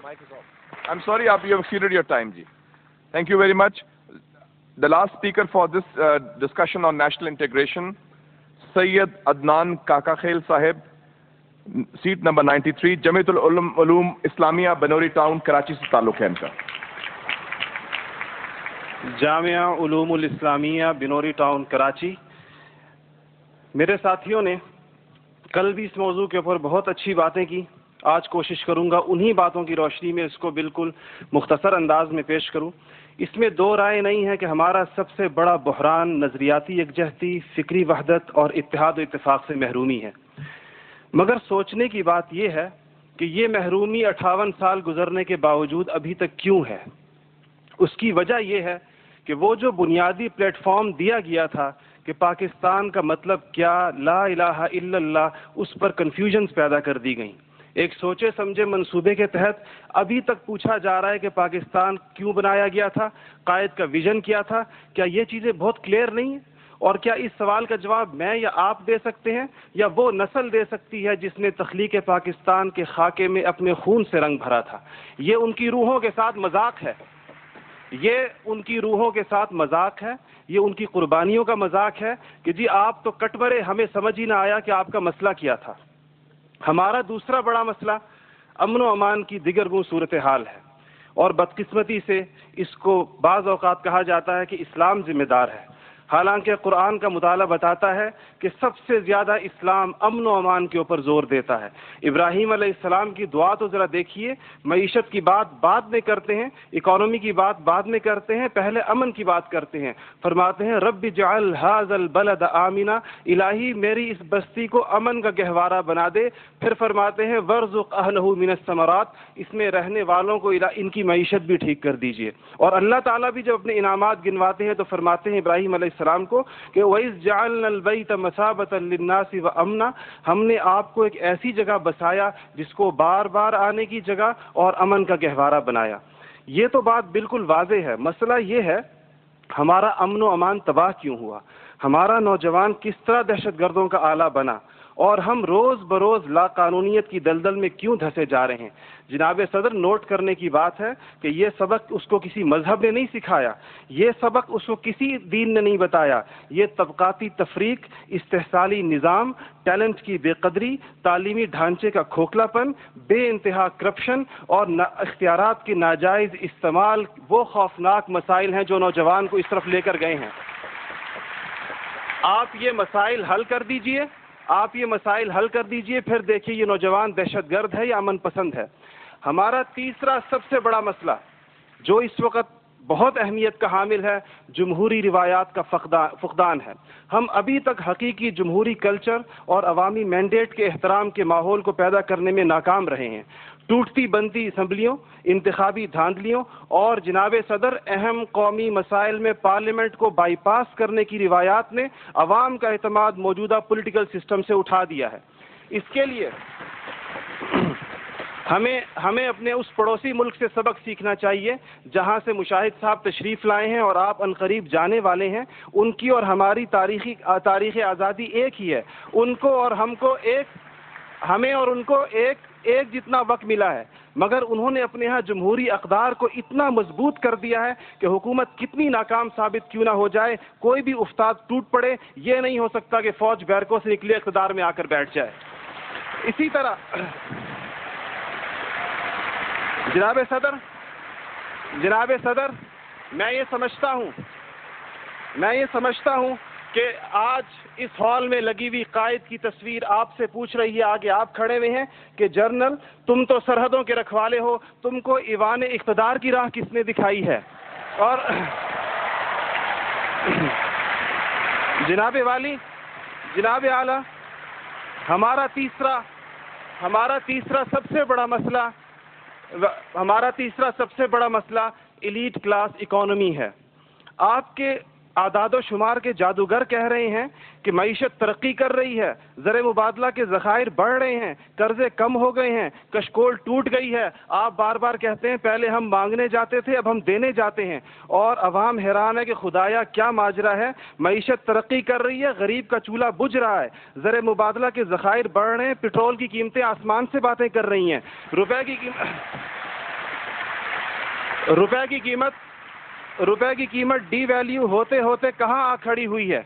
Mic is off. I'm sorry, you have exceeded your time, ji. Thank you very much. The last speaker for this discussion on national integration, Sayyid Adnan Kakakhail Sahib, seat number 93, Jamiatul Uloom Islamia, Banori Town, Karachi se ताल्लुक है इनका. Jamia उलूमुल Islamia Binori town Karachi. मेरे साथियों ने कल भी इस मौजू के ऊपर बहुत अच्छी बातें की. आज कोशिश करूंगा उन्हीं बातों की रोशनी में इसको बिल्कुल मुख्तसर अंदाज में पेश करूं. इसमें दो राय नहीं है कि हमारा सबसे बड़ा बहरान नज़रियाती यकजहती, फ़िक्री वहदत और इत्तेहाद व इत्तेफाक से महरूमी है. मगर सोचने की बात यह है कि ये महरूमी 58 साल गुजरने के बावजूद अभी तक क्यों है. उसकी वजह यह है कि वो जो बुनियादी प्लेटफॉर्म दिया गया था कि पाकिस्तान का मतलब क्या, ला इलाहा इल्लल्लाह, उस पर कन्फ्यूजन्स पैदा कर दी गई. एक सोचे समझे मंसूबे के तहत अभी तक पूछा जा रहा है कि पाकिस्तान क्यों बनाया गया था, कायद का विजन क्या था. क्या ये चीज़ें बहुत क्लियर नहीं हैं? और क्या इस सवाल का जवाब मैं या आप दे सकते हैं या वो नस्ल दे सकती है जिसने तख्लीक पाकिस्तान के खाके में अपने खून से रंग भरा था. ये उनकी रूहों के साथ मजाक है, ये उनकी रूहों के साथ मजाक है, ये उनकी कुर्बानियों का मजाक है कि जी आप तो कट मरे, हमें समझ ही ना आया कि आपका मसला क्या था. हमारा दूसरा बड़ा मसला अमन व अमान की दिगरगुन सूरत हाल है और बदकिस्मती से इसको बाज़ औक़ात कहा जाता है कि इस्लाम ज़िम्मेदार है. हालांकि कुरान का मुताला बताता है कि सबसे ज़्यादा इस्लाम अमन व अमान के ऊपर ज़ोर देता है. इब्राहीम अलैहिस्सलाम की दुआ तो ज़रा देखिए. मईशत की बात बाद में करते हैं, इकॉनमी की बात बाद में करते हैं, पहले अमन की बात करते हैं. फरमाते हैं रब्बि जअल हाज़ल बलद आमिना, इलाही मेरी इस बस्ती को अमन का गहवारा बना दे. फिर फरमाते हैं वर्ज़ुक़ अहलहू मिनस समरात, इसमें रहने वालों को इनकी मईशत भी ठीक कर दीजिए. और अल्लाह ताला भी जब अपने इनामात गिनवाते हैं तो फरमाते हैं इब्राहीम सलाम को कि वइज़ जअलनल बैत मसाबतन लिन्नासि व अमना, हमने आपको एक ऐसी जगह बसाया जिसको बार बार आने की जगह और अमन का गहवारा बनाया. ये तो बात बिल्कुल वाज़ेह है. मसला ये है हमारा अमन व अमान तबाह क्यों हुआ, हमारा नौजवान किस तरह दहशतगर्दों का आला बना और हम रोज़ बरोज़ लाकानूनियत की दलदल में क्यों धंसे जा रहे हैं. जनाब सदर, नोट करने की बात है कि ये सबक उसको किसी मजहब ने नहीं सिखाया, ये सबक उसको किसी दीन ने नहीं बताया. ये तबकाती तफरीक, इस्तेहसाली निज़ाम, टैलेंट की बेकदरी, तालीमी ढांचे का खोखलापन, बेइंतहा करप्शन और इख्तियारात के नाजायज़ इस्तेमाल वो खौफनाक मसाइल हैं जो नौजवान को इस तरफ लेकर गए हैं. आप ये मसाइल हल कर दीजिए, आप ये मसाइल हल कर दीजिए, फिर देखिए ये नौजवान दहशतगर्द है या अमन पसंद है. हमारा तीसरा सबसे बड़ा मसला जो इस वक्त बहुत अहमियत का हामिल है, जमहूरी रिवायात का फुकदान है. हम अभी तक हकीकी जमहूरी कल्चर और अवामी मैंडेट के एहतराम के माहौल को पैदा करने में नाकाम रहे हैं. टूटती बनती असम्बलियों, इंतखाबी धांधलियों और जनाब सदर अहम कौमी मसाइल में पार्लियामेंट को बाईपास करने की रिवायात ने अवाम का एतमाद मौजूदा पॉलिटिकल सिस्टम से उठा दिया है. इसके लिए हमें अपने उस पड़ोसी मुल्क से सबक सीखना चाहिए जहां से मुशाहिद साहब तशरीफ़ लाए हैं और आप अनकरीब जाने वाले हैं. उनकी और हमारी तारीख़ आज़ादी एक ही है. उनको और हमको हमें और उनको एक जितना वक्त मिला है, मगर उन्होंने अपने यहाँ जमहूरी अक़दार को इतना मजबूत कर दिया है कि हुकूमत कितनी नाकाम साबित क्यों ना हो जाए, कोई भी उस्ताद टूट पड़े, ये नहीं हो सकता कि फ़ौज बैरकों से निकले इक़्तिदार में आकर बैठ जाए. इसी तरह जनाब सदर, मैं ये समझता हूँ कि आज इस हॉल में लगी हुई कायद की तस्वीर आपसे पूछ रही है, आगे आप खड़े हुए हैं कि जर्नल तुम तो सरहदों के रखवाले हो, तुमको ईवान इक़्तिदार की राह किसने दिखाई है. और जनाब आला, हमारा तीसरा सबसे बड़ा मसला एलीट क्लास इकोनॉमी है. आपके आदादो शुमार के जादूगर कह रहे हैं कि मईशत तरक्की कर रही है, ज़र मुबादला के ज़खायर बढ़ रहे हैं, कर्जे कम हो गए हैं, कशकोल टूट गई है. आप बार बार कहते हैं पहले हम मांगने जाते थे, अब हम देने जाते हैं. और अवाम हैरान है कि खुदाया क्या माजरा है. मईशत तरक्की कर रही है, गरीब का चूल्हा बुझ रहा है, ज़र मुबादला के ज़खायर बढ़ रहे हैं, पेट्रोल की कीमतें आसमान से बातें कर रही हैं, रुपए की روپے کی قیمت ڈی ویلیو ہوتے ہوتے کہاں آ کھڑی ہوئی ہے.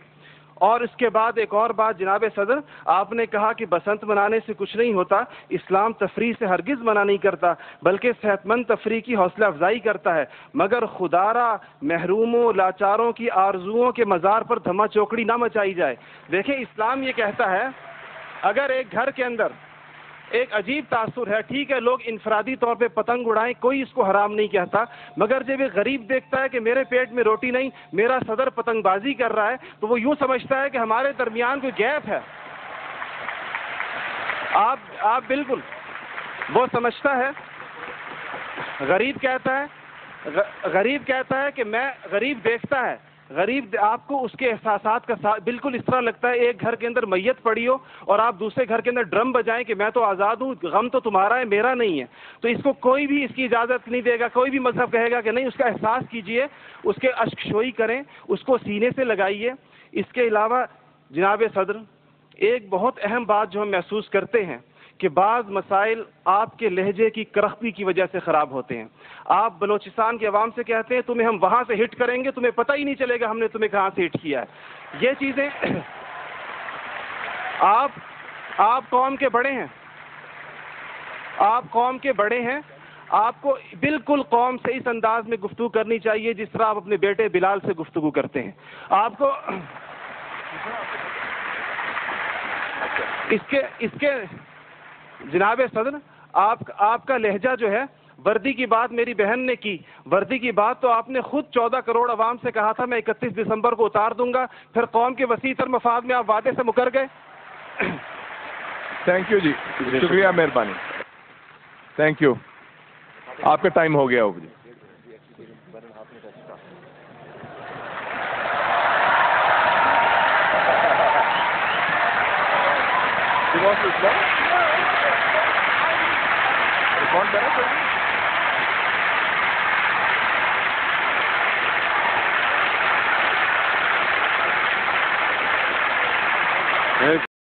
اور اس کے بعد ایک اور بات جناب صدر, آپ نے کہا کہ بسنت منانے سے کچھ نہیں ہوتا. اسلام تفریح سے ہرگز منع نہیں کرتا, بلکہ صحت مند تفریح کی حوصلہ افزائی کرتا ہے, مگر خدارا محروموں لاچاروں کی آرزوؤں کے مزار پر دھما چوکڑی نہ مچائی جائے. دیکھیں اسلام یہ کہتا ہے اگر ایک گھر کے اندر ایک عجیب تاثر ہے, ٹھیک ہے لوگ انفرادی طور پہ پتنگ اڑائیں, کوئی اس کو حرام نہیں کہتا, مگر جب ایک غریب دیکھتا ہے کہ میرے پیٹ میں روٹی نہیں, میرا صدر پتنگ بازی کر رہا ہے, تو وہ یوں سمجھتا ہے کہ ہمارے درمیان کوئی گیپ ہے. آپ بالکل وہ سمجھتا ہے. غریب کہتا ہے کہ میں, غریب دیکھتا ہے, غریب آپ کو اس کے احساسات کا بالکل اس طرح لگتا ہے ایک گھر کے اندر میت پڑی ہو اور آپ دوسرے گھر کے اندر ڈرم بجائیں کہ میں تو آزاد ہوں, غم تو تمہارا ہے میرا نہیں ہے. تو اس کو کوئی بھی اس کی اجازت نہیں دے گا, کوئی بھی مذہب کہے گا کہ نہیں, اس کا احساس کیجئے, اس کے اشک شوئی کریں, اس کو سینے سے لگائیے. اس کے علاوہ جناب صدر ایک بہت اہم بات جو ہم محسوس کرتے ہیں کہ بعض مسائل آپ کے لہجے کی کرختی کی وجہ سے خراب ہوتے ہیں. آپ بلوچستان کے عوام سے کہتے ہیں تمہیں ہم وہاں سے ہٹ کریں گے, تمہیں پتہ ہی نہیں چلے گا ہم نے تمہیں کہاں سے ہٹ کیا ہے. یہ چیزیں آپ قوم کے بڑے ہیں, آپ کو بالکل قوم سے اس انداز میں گفتگو کرنی چاہیے جس طرح آپ اپنے بیٹے بلال سے گفتگو کرتے ہیں. آپ کو اس کے جناب صدر آپ کا لہجہ جو ہے, وردی کی بات میری بہن نے کی, وردی کی بات تو آپ نے خود 14 کروڑ عوام سے کہا تھا میں 31 دسمبر کو اتار دوں گا, پھر قوم کے وسیع تر مفاد میں آپ وعدے سے مکر گئے. تھینک یو جی, شکریہ, مہربانی, تھینک یو. آپ کا ٹائم ہو گیا ہوگا جی.